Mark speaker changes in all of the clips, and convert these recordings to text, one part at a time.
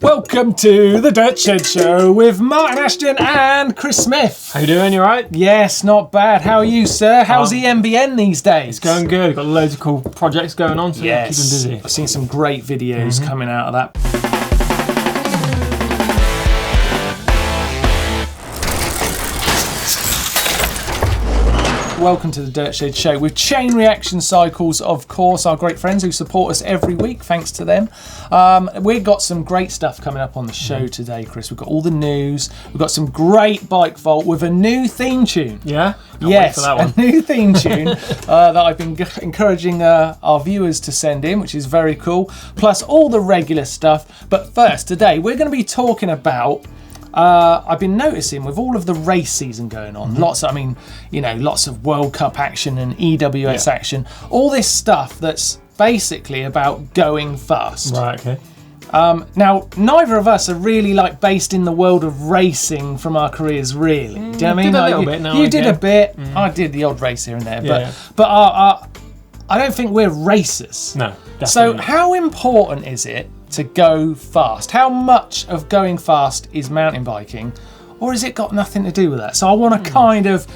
Speaker 1: Welcome to the Dirt Shed Show with Martin Ashton and Chris Smith.
Speaker 2: How you doing? You alright?
Speaker 1: Yes, not bad. How are you, sir? How's the MBN these days?
Speaker 2: It's going good. Got loads of cool projects going on, so
Speaker 1: yes.
Speaker 2: keeping busy.
Speaker 1: I've seen some great videos coming out of that. Welcome to the Dirt Shed Show with Chain Reaction Cycles, of course, our great friends who support us every week. Thanks to them. We've got some great stuff coming up on the show today, Chris. We've got all the news. We've got some great Baekkevold with a new theme tune.
Speaker 2: Yeah?
Speaker 1: Yes, a new theme tune that I've been encouraging our viewers to send in, which is very cool. Plus all the regular stuff. But first, today, we're going to be talking about I've been noticing with all of the race season going on, lots of World Cup action and EWS action, all this stuff that's basically about going fast.
Speaker 2: Right, okay.
Speaker 1: Now, neither of us are really based in the world of racing from our careers, really. Do you know what I mean?
Speaker 2: Did a little bit now.
Speaker 1: You did a bit. I did the odd race here and there, but I don't think we're racers.
Speaker 2: No, definitely.
Speaker 1: So how important is it to go fast? How much of going fast is mountain biking, or has it got nothing to do with that? So I want to kind of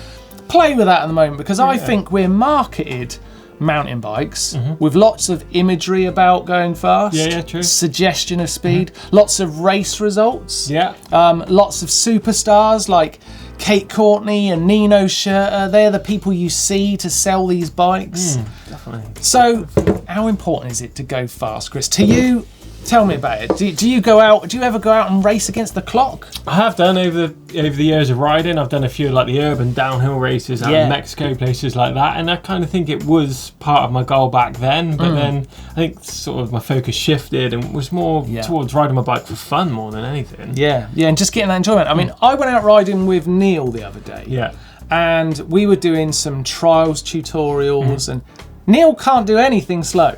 Speaker 1: play with that at the moment, because I think we're marketed mountain bikes with lots of imagery about going fast,
Speaker 2: true.
Speaker 1: Suggestion of speed, lots of race results, lots of superstars like Kate Courtney and Nino Schurter. They're the people you see to sell these bikes.
Speaker 2: Definitely.
Speaker 1: So how important is it to go fast, Chris? To you, tell me about it. Do you go out? Do you ever go out and race against the clock?
Speaker 2: I have done over the years of riding. I've done a few the urban downhill races out in Mexico, places like that, and I kind of think it was part of my goal back then. But then I think sort of my focus shifted and was more towards riding my bike for fun more than anything. Yeah,
Speaker 1: and just getting that enjoyment. I mean, I went out riding with Neil the other day.
Speaker 2: Yeah,
Speaker 1: and we were doing some trials tutorials and. Neil can't do anything slow.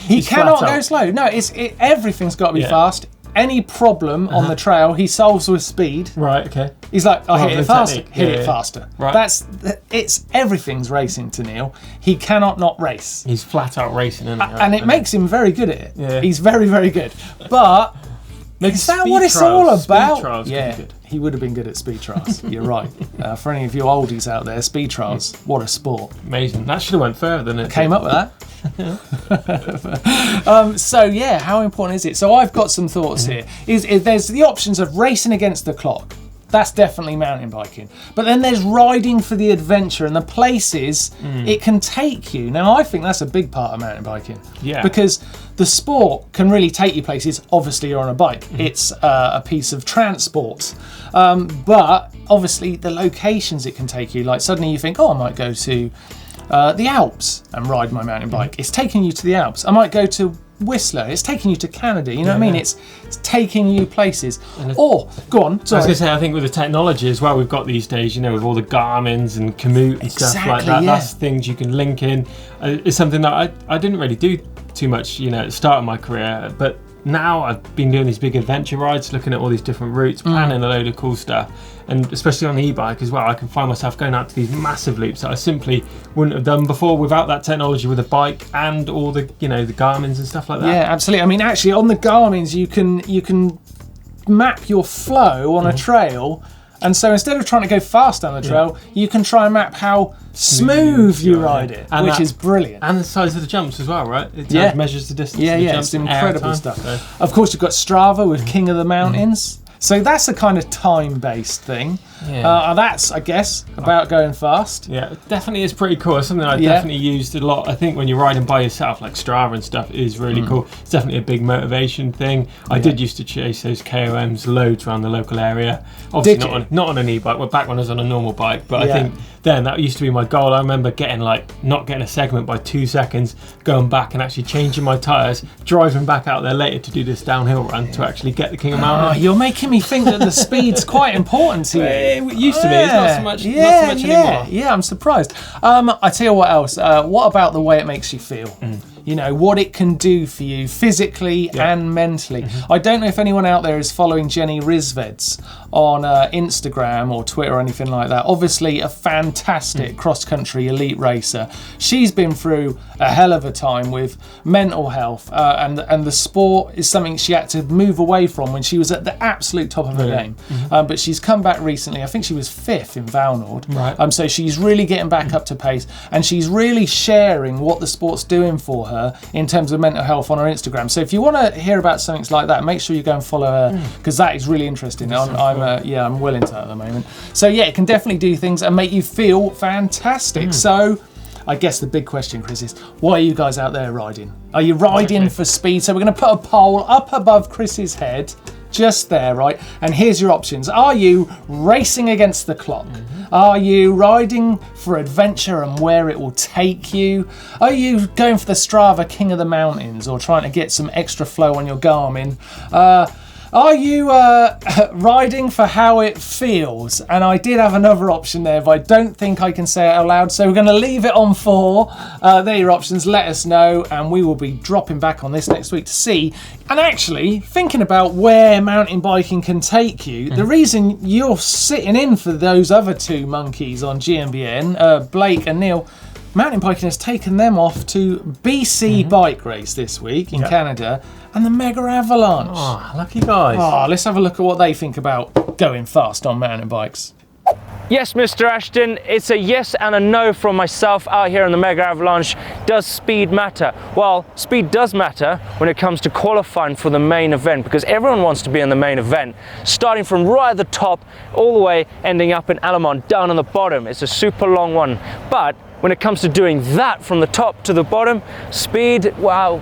Speaker 1: He cannot go slow. No, everything's got to be fast. Any problem on the trail, he solves with speed.
Speaker 2: Right. Okay.
Speaker 1: He's like, hit it faster. Hit it faster.
Speaker 2: Right.
Speaker 1: Everything's racing to Neil. He cannot not race.
Speaker 2: He's flat out racing, isn't he?
Speaker 1: And it makes him very good at it.
Speaker 2: Yeah.
Speaker 1: He's very, very good. But is that what it's all about?
Speaker 2: Speed trials good.
Speaker 1: He would have been good at speed trials. You're right. For any of you oldies out there, speed trials, what a sport.
Speaker 2: Amazing. That should have went further than it
Speaker 1: came up with that. So how important is it? So I've got some thoughts here. There's the options of racing against the clock. That's definitely mountain biking. But then there's riding for the adventure and the places it can take you. Now, I think that's a big part of mountain biking.
Speaker 2: Yeah.
Speaker 1: Because the sport can really take you places. Obviously, you're on a bike. It's a piece of transport. But obviously, the locations it can take you, like suddenly you think, I might go to the Alps and ride my mountain bike. It's taking you to the Alps. I might go to Whistler. It's taking you to Canada. You know what I mean? It's taking you places. Or go on. Sorry.
Speaker 2: I was going to say, I think with the technology as well we've got these days, with all the Garmins and Komoot and stuff like that. That's things you can link in. It's something that I didn't really do too much, at the start of my career, but now I've been doing these big adventure rides, looking at all these different routes, planning a load of cool stuff, and especially on the e-bike as well, I can find myself going out to these massive loops that I simply wouldn't have done before without that technology with a bike and all the the Garmins and stuff like that.
Speaker 1: Yeah, absolutely. I mean, actually, on the Garmins, you can map your flow on a trail. And so instead of trying to go fast down the trail, you can try and map how smooth you ride it, which is brilliant.
Speaker 2: And the size of the jumps as well, right? It measures the distance.
Speaker 1: Yeah, it's incredible stuff. So. Of course, you've got Strava with King of the Mountains. So that's a kind of time-based thing. Yeah. That's, I guess, about going fast.
Speaker 2: Yeah, it definitely is pretty cool. It's something I definitely used a lot. I think when you're riding by yourself, like Strava and stuff, is really cool. It's definitely a big motivation thing. I did used to chase those KOMs loads around the local area. Obviously not on an e-bike. Well, back when I was on a normal bike, but I think then that used to be my goal. I remember getting not getting a segment by 2 seconds, going back and actually changing my tyres, driving back out there later to do this downhill run to actually get the King of Mountain.
Speaker 1: You're making me think that the speed's quite important to you.
Speaker 2: It used to be. It's not so much anymore.
Speaker 1: Yeah, I'm surprised. I tell you what else. What about the way it makes you feel? you know, what it can do for you physically and mentally. I don't know if anyone out there is following Jenny Rizveds on Instagram or Twitter or anything like that. Obviously a fantastic cross-country elite racer. She's been through a hell of a time with mental health, and the sport is something she had to move away from when she was at the absolute top of her game. But she's come back recently. I think she was 5th in Valnord. Right. So she's really getting back up to pace, and she's really sharing what the sport's doing for her in terms of mental health on her Instagram. So if you want to hear about something like that, make sure you go and follow her, because that is really interesting. I'm well into that at the moment. So yeah, it can definitely do things and make you feel fantastic. So I guess the big question, Chris, is why are you guys out there riding? Are you riding for speed? So we're going to put a pole up above Chris's head, just there, right? And here's your options. Are you racing against the clock? Are you riding for adventure and where it will take you? Are you going for the Strava King of the Mountains, or trying to get some extra flow on your Garmin? Are you riding for how it feels? And I did have another option there, but I don't think I can say it out loud, so we're going to leave it on 4. There are your options. Let us know, and we will be dropping back on this next week to see. And actually, thinking about where mountain biking can take you, the reason you're sitting in for those other 2 monkeys on GMBN, Blake and Neil, mountain biking has taken them off to BC Bike Race this week in Canada, and the Mega Avalanche.
Speaker 2: Oh, lucky guys.
Speaker 1: Oh, let's have a look at what they think about going fast on mountain bikes.
Speaker 3: Yes, Mr. Ashton, it's a yes and a no from myself out here on the Mega Avalanche. Does speed matter? Well, speed does matter when it comes to qualifying for the main event, because everyone wants to be in the main event, starting from right at the top all the way ending up in Alamont down on the bottom. It's a super long one, but when it comes to doing that from the top to the bottom, speed, well,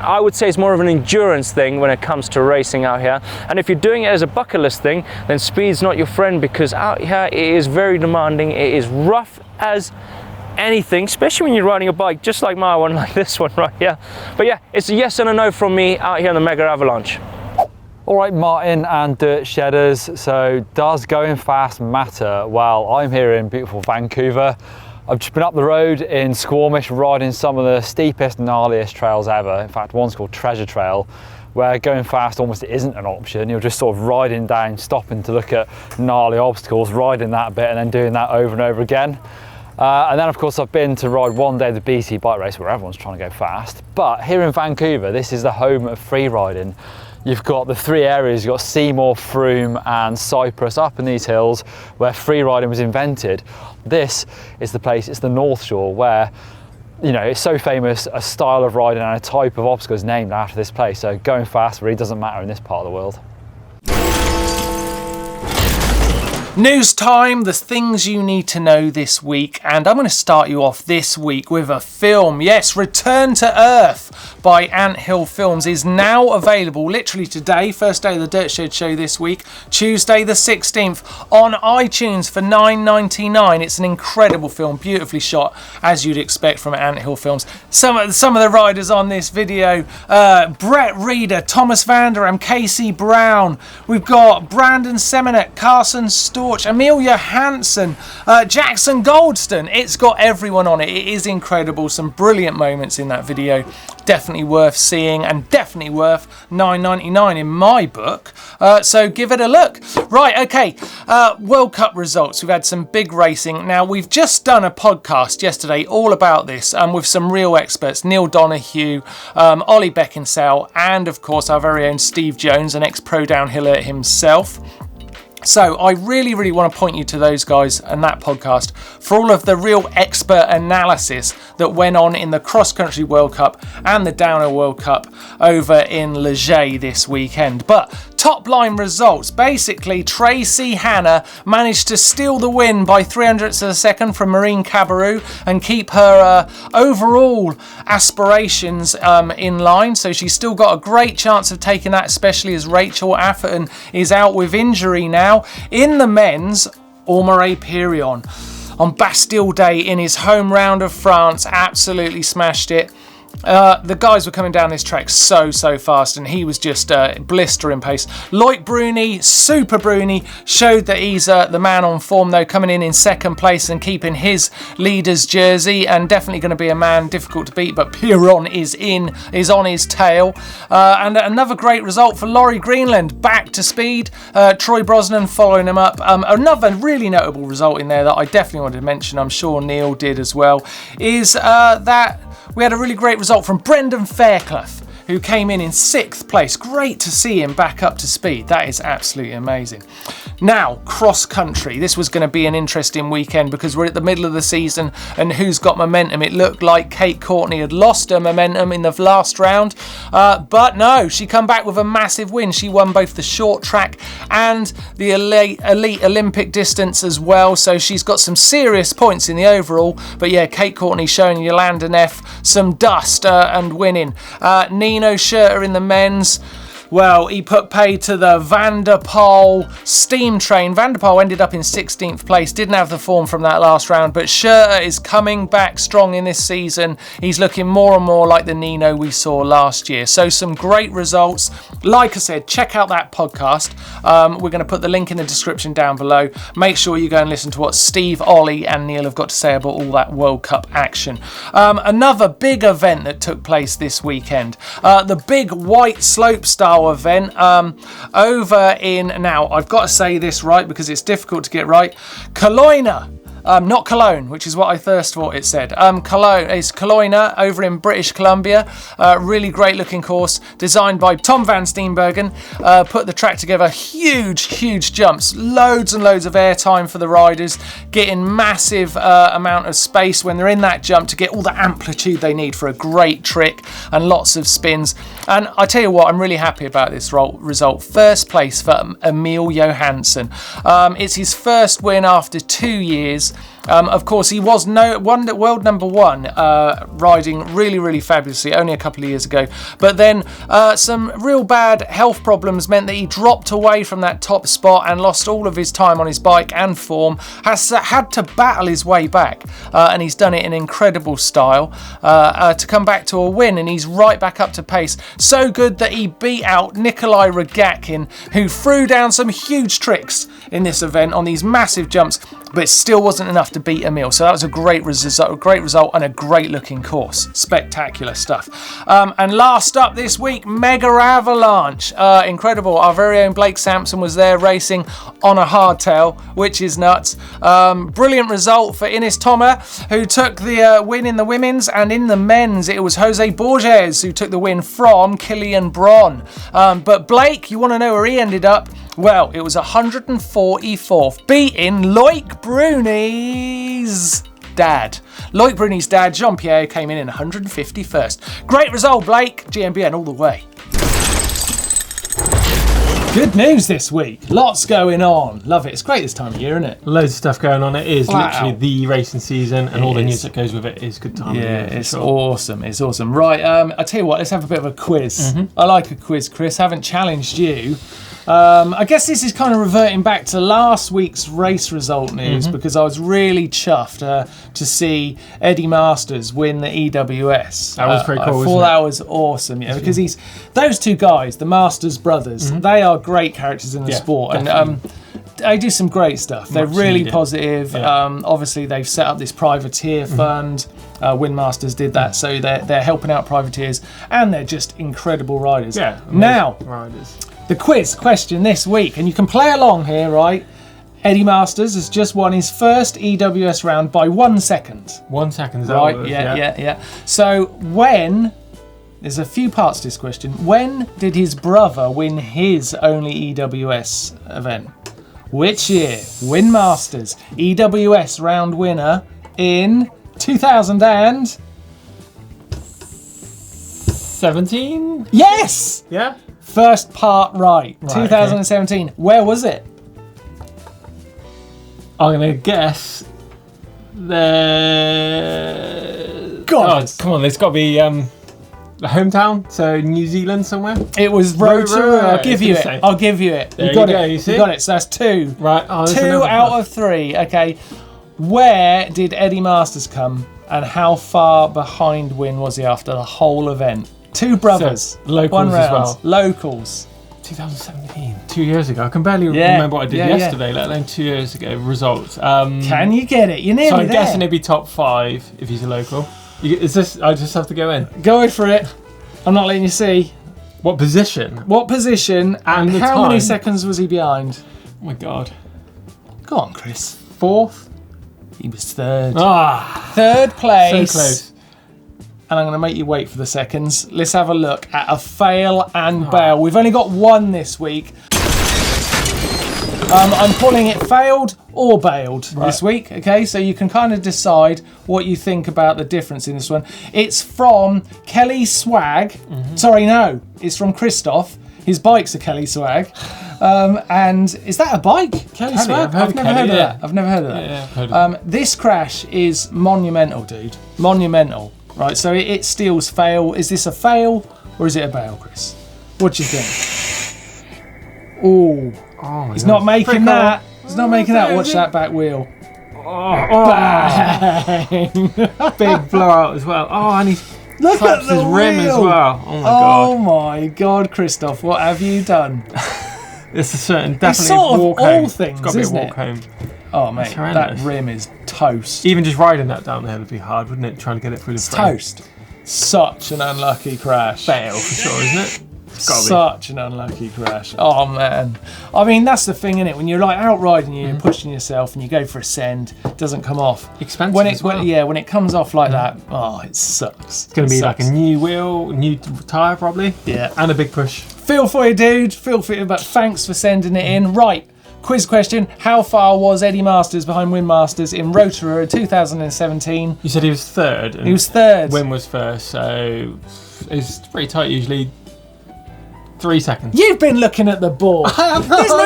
Speaker 3: I would say it's more of an endurance thing when it comes to racing out here. And if you're doing it as a bucket list thing, then speed's not your friend, because out here it is very demanding. It is rough as anything, especially when you're riding a bike just like my one, like this one right here. But yeah, it's a yes and a no from me out here on the Mega Avalanche.
Speaker 4: All right, Martin and Dirt Shedders, so does going fast matter? Well, I'm here in beautiful Vancouver. I've just been up the road in Squamish riding some of the steepest, gnarliest trails ever. In fact, one's called Treasure Trail, where going fast almost isn't an option. You're just sort of riding down, stopping to look at gnarly obstacles, riding that bit and then doing that over and over again. And then of course I've been to ride one day the BC Bike Race, where everyone's trying to go fast. But here in Vancouver, this is the home of free riding. You've got the 3 areas. You've got Seymour, Froome and Cyprus up in these hills where free riding was invented. This is the place, it's the North Shore, where, you know, it's so famous, a style of riding and a type of obstacle is named after this place. So going fast really doesn't matter in this part of the world.
Speaker 1: News time, the things you need to know this week, and I'm going to start you off this week with a film. Yes, Return to Earth by Anthill Films is now available literally today, first day of the Dirt Shed show this week, Tuesday the 16th, on iTunes for $9.99. It's an incredible film, beautifully shot, as you'd expect from Anthill Films. Some of the riders on this video, Brett Reeder, Thomas Vanderam, Casey Brown, we've got Brandon Semenek, Carson Storch, Amelia Hansen, Jackson Goldston. It's got everyone on it. It is incredible. Some brilliant moments in that video. Definitely worth seeing and definitely worth $9.99 in my book. So give it a look. Right, okay. World Cup results. We've had some big racing. Now, we've just done a podcast yesterday all about this with some real experts. Neil Donoghue, Ollie Beckinsale, and of course our very own Steve Jones, an ex-pro downhiller himself. So I really want to point you to those guys and that podcast for all of the real expert analysis that went on in the Cross Country World Cup and the Downhill World Cup over in Leger this weekend. But top line results, basically Tracy Hanna managed to steal the win by 300ths of a second from Marine Cabarrou and keep her overall aspirations in line. So she's still got a great chance of taking that, especially as Rachel Atherton is out with injury now. In the men's, Aumare Pirion on Bastille Day in his home round of France absolutely smashed it. the guys were coming down this track so fast, and he was just blistering pace. Loic Bruni, Super Bruni, showed that he's the man on form though, coming in second place and keeping his leader's jersey, and definitely going to be a man difficult to beat. But Piron is on his tail, and another great result for Laurie Greenland, back to speed. Troy Brosnan following him up. Another really notable result in there that I definitely wanted to mention, I'm sure Neil did as well, is that we had a really great result from Brendan Fairclough, who came in 6th place. Great to see him back up to speed. That is absolutely amazing. Now, cross country. This was going to be an interesting weekend because we're at the middle of the season, and who's got momentum? It looked like Kate Courtney had lost her momentum in the last round, but no, she come back with a massive win. She won both the short track and the elite Olympic distance as well, so she's got some serious points in the overall. But yeah, Kate Courtney showing Yolanda Neff some dust and winning. Nino Schurter in the men's, well, he put pay to the Van der Poel steam train. Van der Poel ended up in 16th place, didn't have the form from that last round, but Schurter is coming back strong in this season. He's looking more and more like the Nino we saw last year. So some great results. Like I said, check out that podcast. We're going to put the link in the description down below. Make sure you go and listen to what Steve, Ollie and Neil have got to say about all that World Cup action. Another big event that took place this weekend, the Big White Slopestyle event over in, now I've got to say this right because it's difficult to get right, Cologne. Not Cologne, which is what I first thought it said. Cologne is Cologne over in British Columbia. Really great looking course designed by Tom van Steenbergen. Put the track together, huge jumps, loads and loads of airtime for the riders, getting massive amount of space when they're in that jump to get all the amplitude they need for a great trick and lots of spins. And I tell you what, I'm really happy about this result. First place for Emil Johansson. It's his first win after 2 years. Of course, he was world number one, riding really fabulously only a couple of years ago. But then some real bad health problems meant that he dropped away from that top spot and lost all of his time on his bike and form. Has had to battle his way back, and he's done it in incredible style to come back to a win, and he's right back up to pace. So good that he beat out Nikolai Rogatkin, who threw down some huge tricks in this event on these massive jumps, but it still wasn't enough to beat Emil. So that was a great result and a great looking course. Spectacular stuff. And last up this week, Mega Avalanche. Incredible. Our very own Blake Sampson was there racing on a hardtail, which is nuts. Brilliant result for Ines Toma, who took the win in the women's, and in the men's it was Jose Borges who took the win from Killian Braun. But Blake, you want to know where he ended up? Well, it was 144th, beating Loic Bruni's dad. Loic Bruni's dad, Jean-Pierre, came in 151st. Great result, Blake. GMBN all the way. Good news this week. Lots going on. Love it. It's great this time of year, isn't it?
Speaker 2: Loads of stuff going on. It is
Speaker 1: Flat
Speaker 2: literally
Speaker 1: out.
Speaker 2: the racing season, and all the news that goes with it is good time of year.
Speaker 1: It's awesome. It's awesome. Right, I tell you what, let's have a bit of a quiz. I like a quiz, Chris. Haven't challenged you. I guess this is kind of reverting back to last week's race result news, because I was really chuffed to see Eddie Masters win the EWS.
Speaker 2: That was pretty cool,
Speaker 1: I thought that was awesome, because those two guys, the Masters brothers, they are great characters in the sport, and they do some great stuff. They're really positive. Obviously, they've set up this privateer fund. Windmasters did that, so they're helping out privateers, and they're just incredible riders.
Speaker 2: Yeah,
Speaker 1: now,
Speaker 2: riders.
Speaker 1: The quiz question this week, and you can play along here, right? Eddie Masters has just won his first EWS round by 1 second.
Speaker 2: 1 second, is that
Speaker 1: Right,
Speaker 2: what it is?
Speaker 1: yeah. So there's a few parts to this question. When did his brother win his only EWS event? Which year? Windmasters EWS round winner in
Speaker 2: 2017?
Speaker 1: Yes!
Speaker 2: Yeah?
Speaker 1: First part right. 2017. Okay. Where was it?
Speaker 2: I'm going to guess
Speaker 1: God.
Speaker 2: Come on, it's got to be the hometown, so New Zealand somewhere?
Speaker 1: It was Rotorua. I'll give you it.
Speaker 2: There
Speaker 1: You got it.
Speaker 2: you see?
Speaker 1: You got it. So that's two.
Speaker 2: Right.
Speaker 1: 2 out of 3. Okay. Where did Eddie Masters come And how far behind win was he after the whole event? 2 brothers.
Speaker 2: So, locals
Speaker 1: one round.
Speaker 2: as well.
Speaker 1: Locals.
Speaker 2: 2017, 2 years ago. I can barely remember what I did yesterday, let alone 2 years ago. Results.
Speaker 1: Can you get it? You're nearly
Speaker 2: so I'm
Speaker 1: there.
Speaker 2: guessing it'd be top 5 if he's a local. Is this? I just have to go in.
Speaker 1: Go for it. I'm not letting you see.
Speaker 2: What position?
Speaker 1: What position and
Speaker 2: the
Speaker 1: how many
Speaker 2: time?
Speaker 1: seconds was he behind?
Speaker 2: Oh my god.
Speaker 1: Go on, Chris.
Speaker 2: 4th?
Speaker 1: He was 3rd.
Speaker 2: Ah,
Speaker 1: 3rd place.
Speaker 2: so close.
Speaker 1: And I'm going to make you wait for the seconds. Let's have a look at a fail and bail. We've only got one this week. I'm calling it failed or bailed this week, okay? So you can kind of decide what you think about the difference in this one. It's from Kelly Swag. Sorry, no, it's from Christoph. His bike's a Kelly Swag. And is that a bike? Kelly Swag? I've never heard of that. I've never heard of that.
Speaker 2: Yeah, I've heard of that.
Speaker 1: This crash is monumental, dude. Monumental. Right, so it steals fail. Is this a fail or is it a bail, Chris? What do you think? Ooh.
Speaker 2: Oh my
Speaker 1: He's
Speaker 2: God.
Speaker 1: not making that. He's not making that. Watch that back wheel. Bang!
Speaker 2: Big blowout as well. Oh, and he's
Speaker 1: Look at
Speaker 2: his
Speaker 1: the
Speaker 2: rim as
Speaker 1: wheel.
Speaker 2: well. Oh my
Speaker 1: Oh
Speaker 2: god.
Speaker 1: my God, Christoph, what have you done?
Speaker 2: It's a certain definitely
Speaker 1: sort of
Speaker 2: walk
Speaker 1: all
Speaker 2: home.
Speaker 1: things,
Speaker 2: It's got to be a
Speaker 1: isn't
Speaker 2: walk
Speaker 1: it?
Speaker 2: home.
Speaker 1: Oh mate, that
Speaker 2: horrendous.
Speaker 1: rim is toast.
Speaker 2: Even just riding that down there would be hard, wouldn't it? Trying to get it through the
Speaker 1: It's
Speaker 2: frame.
Speaker 1: toast. Such an unlucky crash.
Speaker 2: Fail for sure, isn't it? It's gotta be.
Speaker 1: Such an unlucky crash. Oh man. I mean, that's the thing, innit? When you're like out riding, you're pushing yourself and you go for a send, it doesn't come off.
Speaker 2: Expensive
Speaker 1: When it,
Speaker 2: as well.
Speaker 1: when it comes off like that, oh, it sucks.
Speaker 2: It's going to be like
Speaker 1: sucks.
Speaker 2: a new wheel, new tyre probably.
Speaker 1: Yeah.
Speaker 2: And a big push.
Speaker 1: Feel for you, dude. Feel for you, but thanks for sending it in. Right. Quiz question. How far was Eddie Masters behind Win Masters in Rotorua 2017?
Speaker 2: You said he was 3rd. And
Speaker 1: He was 3rd.
Speaker 2: Win was 1st, so it's pretty tight usually. 3 seconds.
Speaker 1: You've been looking at the board. There's
Speaker 2: I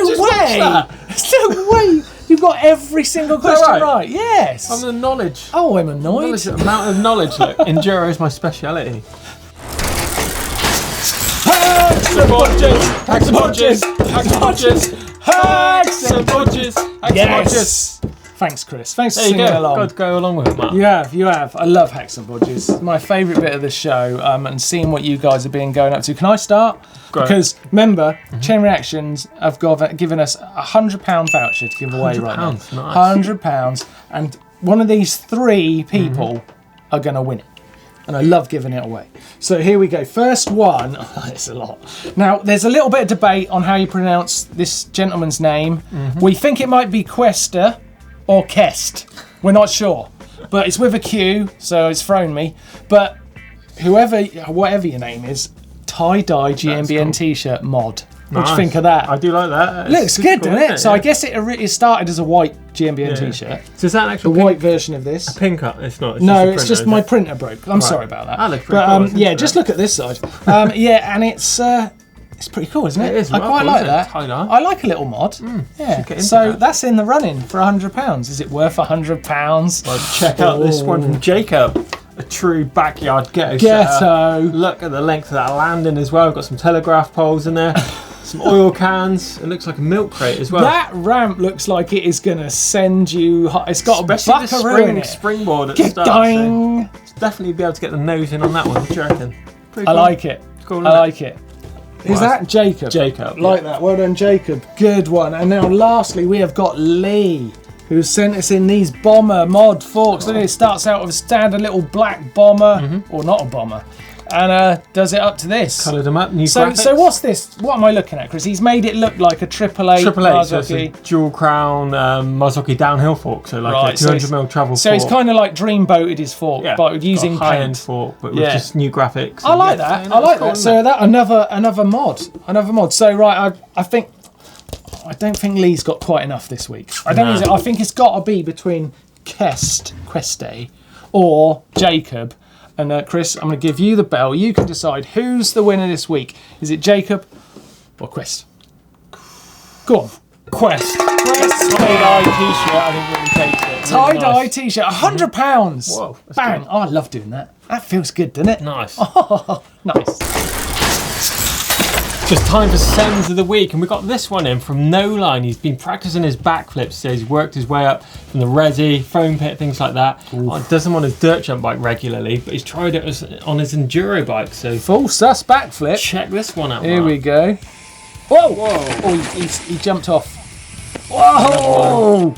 Speaker 1: no
Speaker 2: just watched
Speaker 1: way.
Speaker 2: that.
Speaker 1: There's no way. You've got every single question
Speaker 2: right?
Speaker 1: right. Yes.
Speaker 2: I'm the knowledge.
Speaker 1: Oh, I'm annoyed.
Speaker 2: Amount of knowledge. Look, enduro is my speciality.
Speaker 1: Hacks and bodges. Hacks and bodges. Hacks and bodges. Hacks and bodges. Yes. Thanks, Chris. Thanks for
Speaker 2: There you
Speaker 1: singing
Speaker 2: go.
Speaker 1: along.
Speaker 2: Got to go along with it, Mark.
Speaker 1: You have. I love Hacks and Bodges. It's my favourite bit of the show, and seeing what you guys have been going up to. Can I start?
Speaker 2: Go
Speaker 1: Because remember, Chain Reactions have given us a £100 voucher to give away right now.
Speaker 2: £100, nice.
Speaker 1: £100, and one of these 3 people are going to win it. And I love giving it away. So here we go. First one. Oh, it's a lot. Now, there's a little bit of debate on how you pronounce this gentleman's name. We think it might be Questa or Kest. We're not sure. But it's with a Q, so it's thrown me. But whatever your name is, tie-dye GMBN
Speaker 2: cool.
Speaker 1: t-shirt mod. What do
Speaker 2: Nice.
Speaker 1: you think of that?
Speaker 2: I do like that.
Speaker 1: Looks
Speaker 2: It's
Speaker 1: good,
Speaker 2: cool,
Speaker 1: doesn't it? So
Speaker 2: Yeah.
Speaker 1: I guess it started as a white GMBN t-shirt.
Speaker 2: So is that an
Speaker 1: The
Speaker 2: actual
Speaker 1: white version of this.
Speaker 2: pink up? It's not. It's
Speaker 1: No,
Speaker 2: just
Speaker 1: it's
Speaker 2: a
Speaker 1: just
Speaker 2: printer,
Speaker 1: my
Speaker 2: is it?
Speaker 1: printer broke. I'm sorry about that.
Speaker 2: That looks pretty
Speaker 1: But
Speaker 2: cool. It's
Speaker 1: yeah,
Speaker 2: interesting.
Speaker 1: just look at this side. Yeah, and it's pretty cool, isn't it?
Speaker 2: It is
Speaker 1: I
Speaker 2: well
Speaker 1: quite
Speaker 2: cool,
Speaker 1: like
Speaker 2: isn't it?
Speaker 1: that.
Speaker 2: Tie-dye.
Speaker 1: I like a little mod. Yeah.
Speaker 2: should get into
Speaker 1: So
Speaker 2: that.
Speaker 1: that's in the running for £100. Is it worth £100?
Speaker 2: Well, check out this one from Jacob. A true backyard ghetto setup.
Speaker 1: Ghetto.
Speaker 2: Look at the length of that landing as well. We've got some telegraph poles in there. Some oil cans. It looks like a milk crate as well.
Speaker 1: That ramp looks like it is going to send you high. It's got
Speaker 2: Especially
Speaker 1: a
Speaker 2: the
Speaker 1: buckaroo in it.
Speaker 2: springboard at the
Speaker 1: Get
Speaker 2: start. So
Speaker 1: going.
Speaker 2: definitely be able to get the nose in on that one. What do you reckon? Pretty
Speaker 1: I
Speaker 2: cool.
Speaker 1: like it.
Speaker 2: Cool,
Speaker 1: I
Speaker 2: isn't it?
Speaker 1: like it. Who's that? Jacob.
Speaker 2: Jacob.
Speaker 1: Like that. Well done, Jacob. Good one. And now, lastly, we have got Lee, who sent us in these bomber mod forks. Look, it starts out with a standard little black bomber, or not a bomber, and does it up to this.
Speaker 2: Coloured them up. New
Speaker 1: So
Speaker 2: graphics.
Speaker 1: what's this? What am I looking at, Chris? He's made it look like a Triple A
Speaker 2: Triple A, so it's a
Speaker 1: Marzocchi.
Speaker 2: dual crown Marzocchi downhill fork, so like
Speaker 1: Right,
Speaker 2: a
Speaker 1: so
Speaker 2: 200mm travel
Speaker 1: So
Speaker 2: fork.
Speaker 1: he's kind of like dream boated his fork, but using
Speaker 2: got a high-end
Speaker 1: paint.
Speaker 2: fork, but
Speaker 1: Yeah.
Speaker 2: with just new graphics.
Speaker 1: I like that. I like that. So that another mod. So right, I don't think Lee's got quite enough this week. I think it's got to be between Queste, or Jacob. And Chris, I'm going to give you the bell. You can decide who's the winner this week. Is it Jacob or Quest? Go on.
Speaker 2: Quest.
Speaker 1: Tie-dye
Speaker 2: t-shirt, I think really takes it.
Speaker 1: Tie-dye
Speaker 2: Really nice.
Speaker 1: t-shirt, £100.
Speaker 2: Whoa, that's
Speaker 1: Bang.
Speaker 2: good.
Speaker 1: Oh, I love doing that. That feels good, doesn't it?
Speaker 2: Nice.
Speaker 1: Oh, nice.
Speaker 2: Just time for sends of the week, and we got this one in from No Line. He's been practicing his backflips, so he's worked his way up from the resi, foam pit, things like that. Does them on his dirt jump bike regularly, but he's tried it on his enduro bike. So
Speaker 1: full sus backflip.
Speaker 2: Check this one out.
Speaker 1: Here we go. Whoa! Whoa! Oh, he jumped off. Whoa!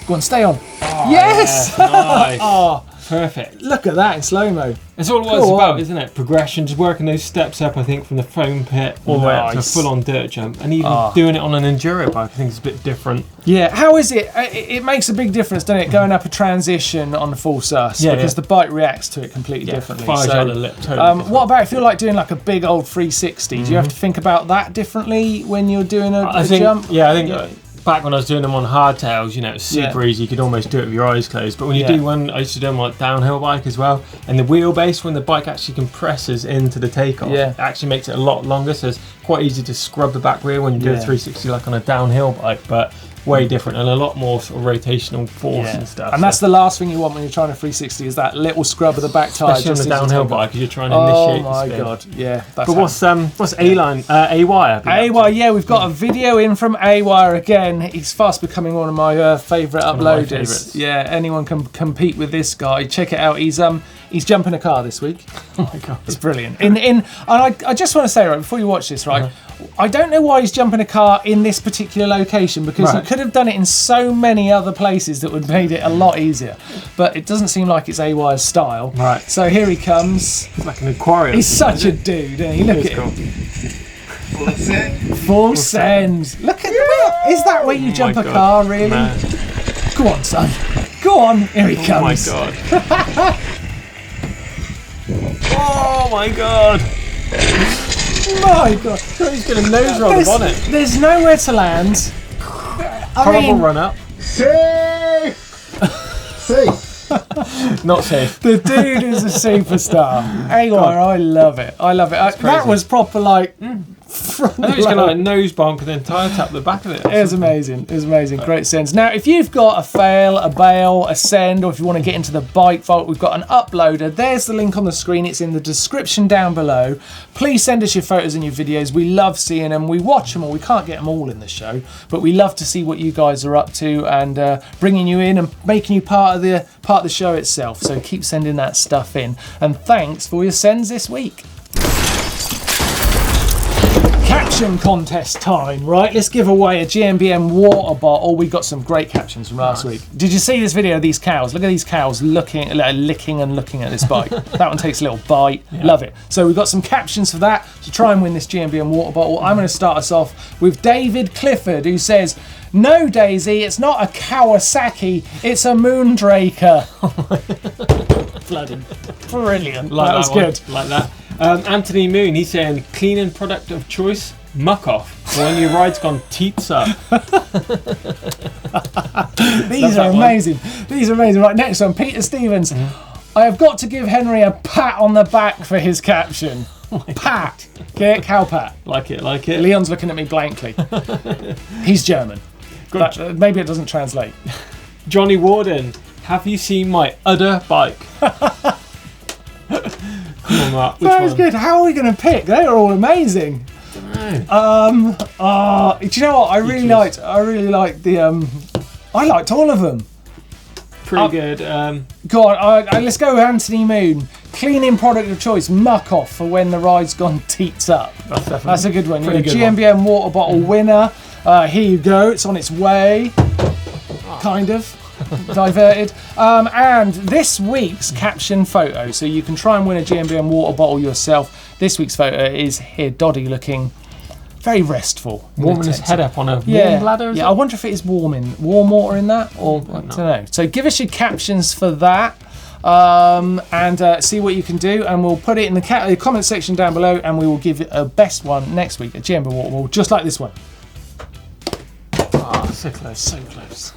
Speaker 1: Go on, stay on.
Speaker 2: Oh,
Speaker 1: yes!
Speaker 2: Yeah, nice.
Speaker 1: Oh,
Speaker 2: perfect.
Speaker 1: Look at that in slow-mo.
Speaker 2: That's all it was about, isn't it? Progression, just working those steps up, I think, from the foam pit all the way up to a full-on dirt jump. And even doing it on an enduro bike, I think it's a bit different.
Speaker 1: Yeah, how is it? It makes a big difference, doesn't it, going up a transition on the full sus? Because the bike reacts to it completely differently.
Speaker 2: Fires out the lip, totally
Speaker 1: what about if you're like doing like a big old 360? Do you have to think about that differently when you're doing a jump?
Speaker 2: Yeah, I think... Back when I was doing them on hardtails, you know, it's super easy. You could almost do it with your eyes closed. But when you do one, I used to do them like downhill bike as well. And the wheelbase, when the bike actually compresses into the takeoff, it actually makes it a lot longer. So it's quite easy to scrub the back wheel when you do a 360 like on a downhill bike. But way different and a lot more sort of rotational force and stuff.
Speaker 1: And that's the last thing you want when you're trying to 360 is that little scrub of the back tyre.
Speaker 2: Especially on the downhill bike because you're trying to initiate the spin.
Speaker 1: Oh my god, yeah.
Speaker 2: But what's A-Line, A-Wire?
Speaker 1: A-Wire, yeah, we've got a video in from A-Wire again. He's fast becoming one of my favourite uploaders. Yeah, anyone can compete with this guy. Check it out. He's jumping a car this week.
Speaker 2: Oh my god,
Speaker 1: it's brilliant. And I just want to say, right before you watch this, right, I don't know why he's jumping a car in this particular location because he could have done it in so many other places that would have made it a lot easier. But it doesn't seem like it's A-Wire's style.
Speaker 2: Right.
Speaker 1: So here he comes.
Speaker 2: He's like an aquarium.
Speaker 1: He's such a dude, isn't he? Look at him. Full send. Look at that. Is that where you jump a car, really? Man. Go on, son. Go on. Here he comes.
Speaker 2: Oh my god. Oh my god.
Speaker 1: My god.
Speaker 2: He's going to nose roll the bonnet.
Speaker 1: There's nowhere to land.
Speaker 2: Horrible run up.
Speaker 5: Safe!
Speaker 2: Not safe.
Speaker 1: The dude is a superstar. A-Wire, I love it. I love it. That was proper like...
Speaker 2: I thought he was going to like nose bonk and then tyre tap the back of it.
Speaker 1: It was amazing. It was amazing. Great sends. Now, if you've got a fail, a bail, a send, or if you want to get into the bike vault, we've got an uploader. There's the link on the screen. It's in the description down below. Please send us your photos and your videos. We love seeing them. We watch them all. We can't get them all in the show, but we love to see what you guys are up to and bringing you in and making you part of the show itself. So keep sending that stuff in. And thanks for your sends this week. Caption contest time, right? Let's give away a GMBM water bottle. We got some great captions from last week. Did you see this video of these cows? Look at these cows licking and looking at this bike. That one takes a little bite. Yeah. Love it. So we've got some captions for that to try and win this GMBM water bottle. I'm going to start us off with David Clifford, who says, "No, Daisy, it's not a Kawasaki, it's a Moondraker." Bloody brilliant.
Speaker 2: Like
Speaker 1: that was good.
Speaker 2: Like that. Anthony Moon, he's saying cleaning product of choice, muck off. When your ride's gone teats up.
Speaker 1: These are amazing. These are amazing. Right, next one, Peter Stevens. I have got to give Henry a pat on the back for his caption. Pat. Get it? Cow pat.
Speaker 2: Like it, like it.
Speaker 1: Leon's looking at me blankly. He's German. Maybe it doesn't translate.
Speaker 2: Johnny Warden, have you seen my other bike? Come on, Mark. Which
Speaker 1: that was
Speaker 2: one?
Speaker 1: good. How are we going to pick? They are all amazing.
Speaker 2: Do you know
Speaker 1: what? I really liked the. I liked all of them.
Speaker 2: Pretty good.
Speaker 1: Go on. Let's go with Anthony Moon. Cleaning product of choice, muck off for when the ride's gone teats up. That's a good one. You're a GMBM water bottle winner. Here you go. It's on its way. Kind of. Diverted. And this week's caption photo, so you can try and win a GMBM water bottle yourself. This week's photo is here, Doddy looking very restful.
Speaker 2: Warming his head up on a warm bladder?
Speaker 1: Yeah, I wonder if it is warm water in that, or I don't know. So give us your captions for that. And see what you can do, and we'll put it in the comment section down below, and we will give it a best one next week, a GMBM water bottle, just like this one.
Speaker 2: Oh, so close, so close.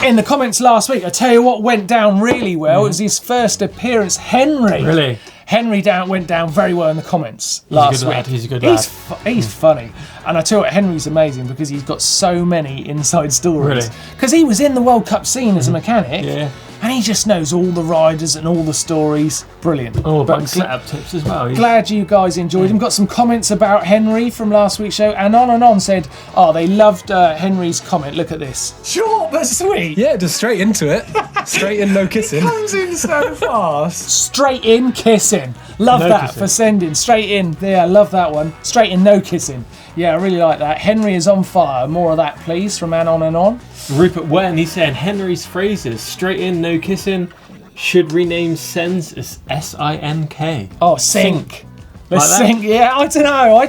Speaker 1: In the comments last week, I tell you what went down really well. It was his first appearance, Henry.
Speaker 2: Really?
Speaker 1: Henry went down very well in the comments last week.
Speaker 2: He's a good lad.
Speaker 1: He's funny. And I tell you what, Henry's amazing because he's got so many inside stories.
Speaker 2: Really?
Speaker 1: Because he was in the World Cup scene as a mechanic.
Speaker 2: Yeah.
Speaker 1: and he just knows all the riders and all the stories. Brilliant.
Speaker 2: Oh, bike setup tips as well.
Speaker 1: Glad you guys enjoyed him. Got some comments about Henry from last week's show, and on said, oh, they loved Henry's comment. Look at this. Short but sweet.
Speaker 5: Yeah, just straight into it. Straight in, no kissing.
Speaker 1: Comes in so fast. Straight in, kissing. Love
Speaker 2: No
Speaker 1: that
Speaker 2: kissing.
Speaker 1: for sending. Straight in. Yeah, love that one. Straight in, no kissing. Yeah, I really like that. Henry is on fire. More of that, please, from on.
Speaker 2: Rupert Wen, he said Henry's phrases, straight in, no kissing, should rename sens as S-I-N-K.
Speaker 1: Oh, sink. Let's
Speaker 2: Like that?
Speaker 1: sink. Yeah, I don't know. I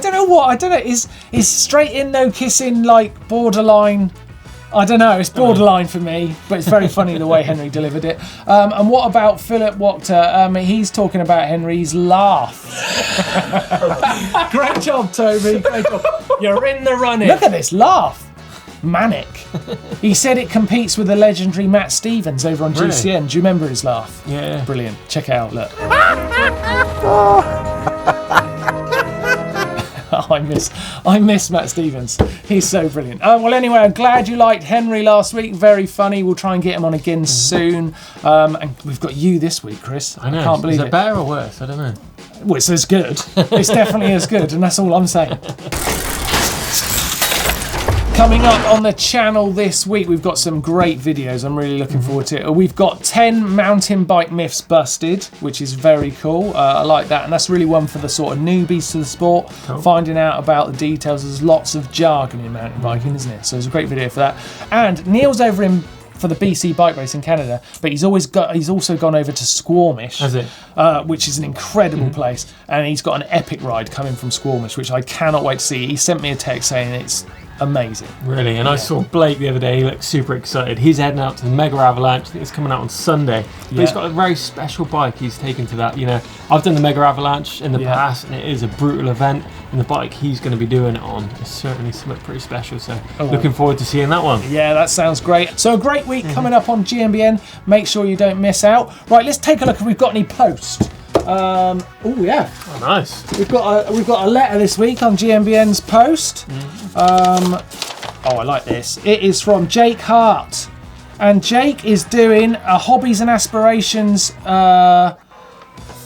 Speaker 1: don't know. Is straight in, no kissing like borderline? I don't know. It's borderline for me, but it's very funny the way Henry delivered it. And what about Philip Wachter? He's talking about Henry's laugh. Great job, Toby. Great job. You're in the running. Look at this laugh. Manic. He said it competes with the legendary Matt Stevens over on
Speaker 2: Really?
Speaker 1: GCN. Do you remember his laugh?
Speaker 2: Yeah.
Speaker 1: Brilliant. Check it out. Look. I miss Matt Stevens. He's so brilliant. Well, anyway, I'm glad you liked Henry last week. Very funny. We'll try and get him on again soon. And we've got you this week, Chris.
Speaker 2: I know.
Speaker 1: Can't believe
Speaker 2: Is
Speaker 1: it.
Speaker 2: it better or worse? I don't know.
Speaker 1: Well, it's as good. It's definitely as good, and that's all I'm saying. Coming up on the channel this week, we've got some great videos. I'm really looking forward to it. We've got 10 mountain bike myths busted, which is very cool. I like that, and that's really one for the sort of newbies to the sport, finding out about the details. There's lots of jargon in mountain biking, isn't it? So there's a great video for that. And Neil's over in for the BC bike race in Canada, but he's also gone over to Squamish,
Speaker 2: Has it?
Speaker 1: which is an incredible place, and he's got an epic ride coming from Squamish, which I cannot wait to see. He sent me a text saying it's amazing.
Speaker 2: Really, and I saw Blake the other day. He looked super excited. He's heading out to the Mega Avalanche. I think it's coming out on Sunday. But he's got a very special bike he's taken to that. You know, I've done the Mega Avalanche in the past, and it is a brutal event. And the bike he's going to be doing it on is certainly something pretty special. So looking forward to seeing that one.
Speaker 1: Yeah, that sounds great. So a great week coming up on GMBN. Make sure you don't miss out. Right, let's take a look if we've got any posts. Oh yeah.
Speaker 2: Oh, nice.
Speaker 1: We've got a letter this week on GMBN's post. I like this. It is from Jake Hart, and Jake is doing a hobbies and aspirations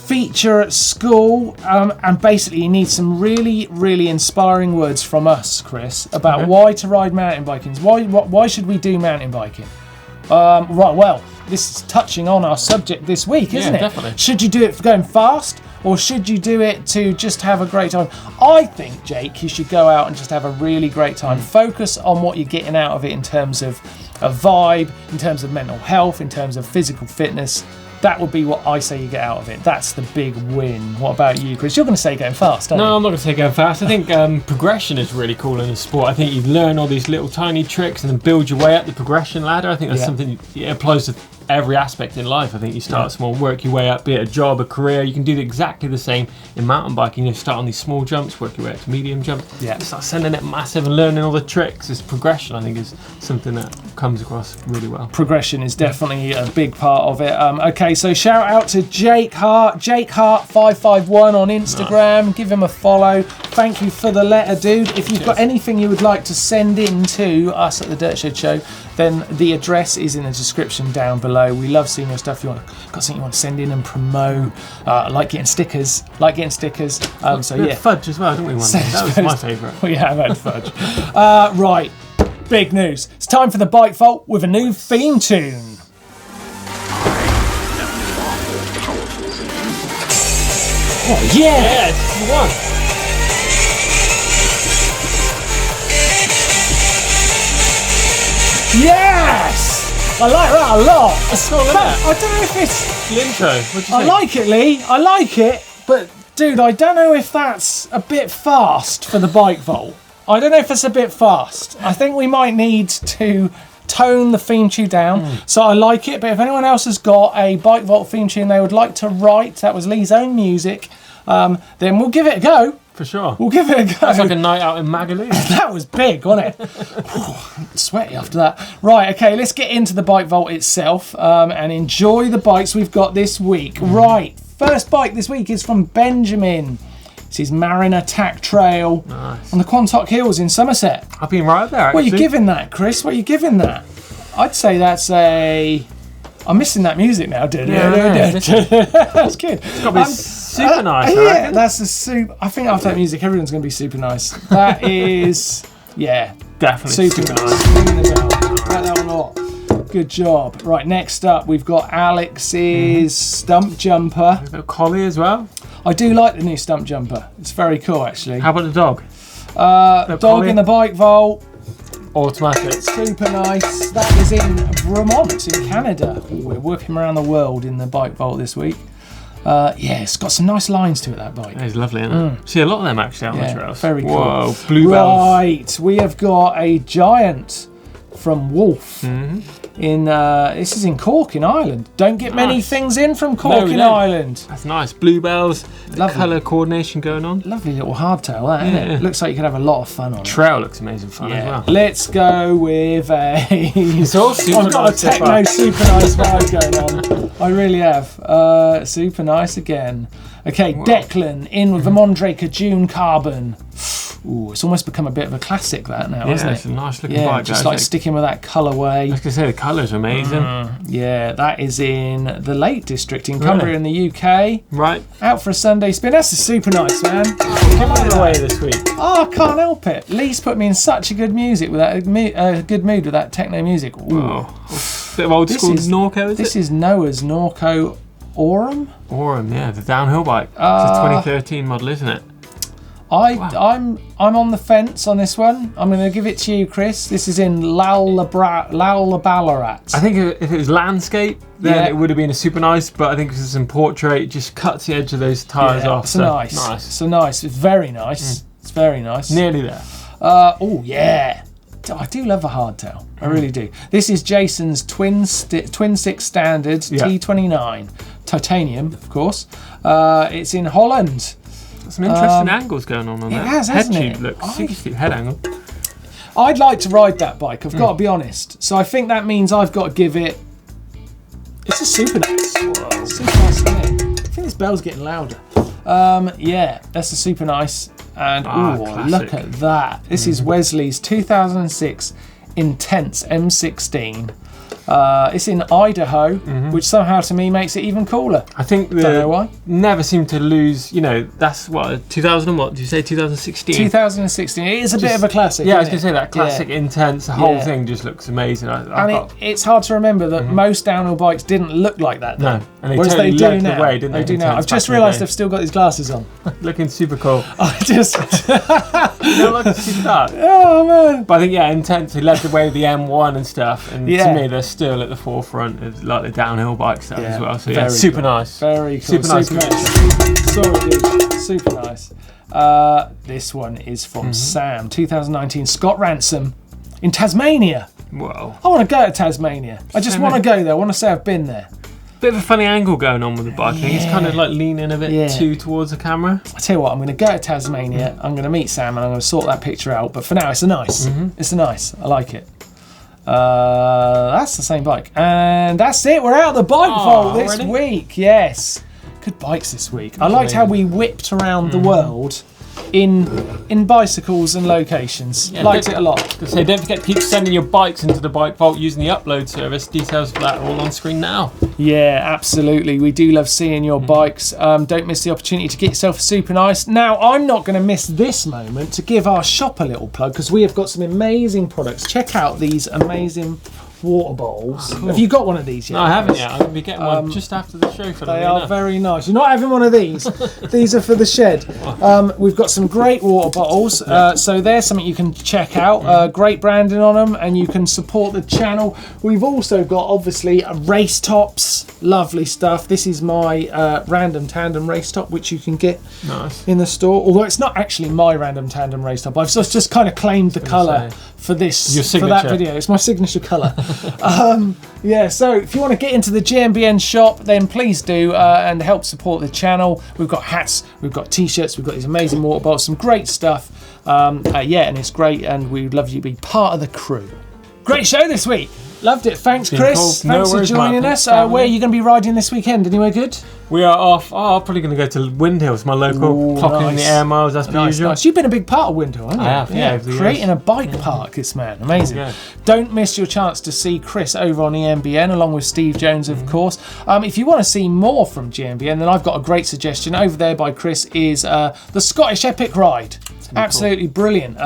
Speaker 1: feature at school, and basically he needs some really inspiring words from us, Chris, about why to ride mountain biking. Why should we do mountain biking? Right, well, this is touching on our subject this week, isn't it?
Speaker 2: Definitely.
Speaker 1: Should you do it for going fast, or should you do it to just have a great time? I think, Jake, you should go out and just have a really great time. Focus on what you're getting out of it in terms of a vibe, in terms of mental health, in terms of physical fitness. That would be what I say you get out of it. That's the big win. What about you, Chris? You're going to say going fast, aren't you?
Speaker 2: No, I'm not going to say going fast. I think progression is really cool in the sport. I think you learn all these little tiny tricks and then build your way up the progression ladder. I think that's something that applies to every aspect in life. I think you start small, work your way up, be it a job, a career. You can do exactly the same in mountain biking. You start on these small jumps, work your way up to medium jump. Yeah. You start sending it massive and learning all the tricks. This progression, I think, is something that comes across really well.
Speaker 1: Progression is definitely a big part of it. Okay, so shout out to Jake Hart, JakeHart551 on Instagram. Nice. Give him a follow. Thank you for the letter, dude. If you've got anything you would like to send in to us at the Dirt Shed Show, then the address is in the description down below. We love seeing your stuff. Got something you want to send in and promote, like getting stickers. So yeah,
Speaker 2: fudge as well, don't we? That was my favourite.
Speaker 1: We have had fudge. Right, big news. It's time for the Baekkevold with a new theme tune. Oh yeah!
Speaker 2: Yes, you won.
Speaker 1: Yes! I like that a lot.
Speaker 2: It's cool, isn't it?
Speaker 1: I don't know if it's...
Speaker 2: The intro, what do you think?
Speaker 1: I like it, Lee. I like it. But, dude, I don't know if that's a bit fast for the Baekkevold. I don't know if it's a bit fast. I think we might need to tone the theme tune down. So I like it. But if anyone else has got a Baekkevold theme tune they would like to write, that was Lee's own music, then we'll give it a go.
Speaker 2: For sure.
Speaker 1: We'll give it a go.
Speaker 2: That's like a night out in Magaloo.
Speaker 1: That was big, wasn't it? Sweaty after that. Right, okay, let's get into the Baekkevold itself and enjoy the bikes we've got this week. Right, first bike this week is from Benjamin. This is Mariner Tack Trail on the Quantock Hills in Somerset.
Speaker 2: I've been right there, actually.
Speaker 1: What are you giving that, Chris? What are you giving that? I'd say that's a I'm missing that music now, dude.
Speaker 2: Yeah,
Speaker 1: That's good.
Speaker 2: It's got to be super nice, I
Speaker 1: Yeah,
Speaker 2: reckon.
Speaker 1: that's the super. I think after that music, everyone's going to be super nice. That is, yeah,
Speaker 2: Definitely
Speaker 1: super nice. Like that one a lot. Good job. Right, next up, we've got Alex's stump jumper.
Speaker 2: A little collie as well.
Speaker 1: I do like the new stump jumper. It's very cool, actually.
Speaker 2: How about the dog?
Speaker 1: Dog
Speaker 2: collie?
Speaker 1: in the Baekkevold.
Speaker 2: Automatic.
Speaker 1: Super nice. That is in Vermont, in Canada. Ooh, we're whipping around the world in the Baekkevold this week. Yeah, it's got some nice lines to it, that bike.
Speaker 2: It's lovely, isn't it? See a lot of them actually out on the trails.
Speaker 1: Very cool.
Speaker 2: Whoa, bluebells.
Speaker 1: Right, we have got a giant from Wolf. In this is in Cork in Ireland. Don't get many
Speaker 2: Nice.
Speaker 1: things in from Cork
Speaker 2: we
Speaker 1: in
Speaker 2: don't.
Speaker 1: Ireland.
Speaker 2: That's nice. Bluebells,
Speaker 1: Lovely.
Speaker 2: colour coordination going on.
Speaker 1: Lovely little hardtail, that isn't
Speaker 2: Yeah.
Speaker 1: it? Looks like you could have a lot of fun on it.
Speaker 2: Trail looks amazing fun as well.
Speaker 1: Let's go with a.
Speaker 2: It's all super
Speaker 1: I've got
Speaker 2: nice
Speaker 1: a
Speaker 2: so
Speaker 1: techno
Speaker 2: far.
Speaker 1: super nice vibe going on. I really have. Super nice again. Okay, Declan in with the Mondraker June Carbon. Ooh, it's almost become a bit of a classic that now,
Speaker 2: Yeah,
Speaker 1: isn't
Speaker 2: it's
Speaker 1: it?
Speaker 2: a nice looking
Speaker 1: Yeah,
Speaker 2: bike.
Speaker 1: just
Speaker 2: guys.
Speaker 1: like sticking with that colourway.
Speaker 2: I was going to say the colours are amazing.
Speaker 1: Yeah, that is in the Lake District in Cumbria in the UK.
Speaker 2: Right.
Speaker 1: Out for a Sunday spin. That's a super nice, man.
Speaker 2: Give it away this week.
Speaker 1: Oh, I can't help it. Lee's put me in such a good music with that good mood with that techno music. Ooh.
Speaker 2: Oh. Bit of old school Norco, is
Speaker 1: This
Speaker 2: it?
Speaker 1: is Noah's Norco Aurum.
Speaker 2: Aurum, yeah, the downhill bike. It's a 2013 model, isn't it?
Speaker 1: I'm on the fence on this one. I'm going to give it to you, Chris. This is in Ballarat.
Speaker 2: I think if it was landscape, then
Speaker 1: Yeah.
Speaker 2: it would have been a super nice, but I think because it's in portrait, it just cuts the edge of those tyres off.
Speaker 1: It's nice. So nice. It's very nice. It's very nice.
Speaker 2: Nearly there.
Speaker 1: Oh yeah. I do love a hardtail. I really do. This is Jason's Twin Six Standard T29 titanium, of course. It's in Holland.
Speaker 2: Some interesting angles going on
Speaker 1: it
Speaker 2: that.
Speaker 1: has,
Speaker 2: head
Speaker 1: hasn't
Speaker 2: tube
Speaker 1: it?
Speaker 2: looks super steep head angle.
Speaker 1: I'd like to ride that bike. I've got to be honest. So I think that means I've got to give it. It's a super nice. Super nice, isn't it? I think this bell's getting louder. Yeah, that's a super nice. And
Speaker 2: classic.
Speaker 1: look at that. This is Wesley's 2006 Intense M16. It's in Idaho, which somehow to me makes it even cooler.
Speaker 2: I think
Speaker 1: Don't know why.
Speaker 2: never seem to lose, that's what, 2000 and what? Did you say 2016?
Speaker 1: 2016. It is a bit of a classic.
Speaker 2: Yeah, I was
Speaker 1: isn't
Speaker 2: going to say that classic intense, the whole thing just looks amazing.
Speaker 1: It's hard to remember that most downhill bikes didn't look like that though.
Speaker 2: No, and they
Speaker 1: Whereas
Speaker 2: totally
Speaker 1: they do
Speaker 2: led the
Speaker 1: now.
Speaker 2: way, didn't they?
Speaker 1: do now.
Speaker 2: Intense
Speaker 1: I've just
Speaker 2: back in the
Speaker 1: realised
Speaker 2: day.
Speaker 1: I've still got these glasses on.
Speaker 2: Looking super cool.
Speaker 1: I just.
Speaker 2: You don't like to see that?
Speaker 1: Oh man.
Speaker 2: But I think, intense, he led the way with the M1 and stuff, and
Speaker 1: Yeah.
Speaker 2: to me, they're still at the forefront of like the downhill bike stuff as well. So
Speaker 1: very
Speaker 2: super
Speaker 1: cool.
Speaker 2: nice.
Speaker 1: Very cool.
Speaker 2: Super nice.
Speaker 1: Sorry, dude. Super nice. This one is from Sam, 2019. Scott Ransom in Tasmania.
Speaker 2: Whoa.
Speaker 1: I want to go to Tasmania. I just want to go there. I want to say I've been there.
Speaker 2: Bit of a funny angle going on with the bike. I think it's kind of like leaning a bit too towards the camera.
Speaker 1: I tell you what, I'm going to go to Tasmania. I'm going to meet Sam and I'm going to sort that picture out. But for now, it's a nice. It's a nice. I like it. That's the same bike, and that's it. We're out of the bike vault this week. Yes, good bikes this week. I liked how we whipped around the world in bicycles and locations. Liked it a lot.
Speaker 2: So don't forget to keep sending your bikes into the bike vault using the upload service. Details for that are all on screen now.
Speaker 1: Yeah, absolutely. We do love seeing your bikes. Don't miss the opportunity to get yourself a super nice. Now, I'm not going to miss this moment to give our shop a little plug because we have got some amazing products. Check out these amazing water bowls. Have you got one of these yet?
Speaker 2: No, I haven't yet. I'm going to be getting one just after the show for
Speaker 1: They are very nice. You're not having one of these. These are for the shed. We've got some great water bottles. So there's something you can check out. Great branding on them and you can support the channel. We've also got, obviously, race tops. Lovely stuff. This is my random tandem race top, which you can get in the store. Although it's not actually my random tandem race top. I've just kind of claimed the colour for this, for that video. It's my signature colour. Yeah, so if you want to get into the GMBN shop, then please do and help support the channel. We've got hats, we've got t-shirts, we've got these amazing water bottles, some great stuff. Yeah, and it's great, and we'd love you to be part of the crew. Great show this week. Loved it. Thanks, Chris.
Speaker 2: Cool.
Speaker 1: Thanks
Speaker 2: No
Speaker 1: for joining us. Where are you going to be riding this weekend? Anywhere good?
Speaker 2: We are off. Oh, I'm probably going to go to Windhills, my local. Clocking in the air miles, as per usual.
Speaker 1: Nice. You've been a big part of Windhill, haven't you?
Speaker 2: I have, yeah.
Speaker 1: Creating a bike park, this man. Amazing.
Speaker 2: Yeah.
Speaker 1: Don't miss your chance to see Chris over on EMBN, along with Steve Jones, of course. If you want to see more from GMBN, then I've got a great suggestion. Over there by Chris is the Scottish Epic Ride. Absolutely brilliant.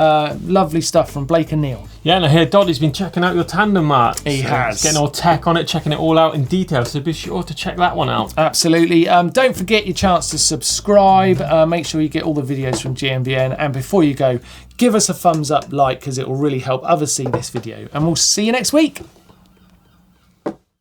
Speaker 1: Lovely stuff from Blake and Neil.
Speaker 2: Yeah, and I hear Doddy's been checking out your tandem, Mark.
Speaker 1: He has.
Speaker 2: Getting all tech on it, checking it all out in detail, so be sure to check that one out.
Speaker 1: Absolutely. Don't forget your chance to subscribe. Make sure you get all the videos from GMBN. And before you go, give us a thumbs up, like, because it will really help others see this video. And we'll see you next week.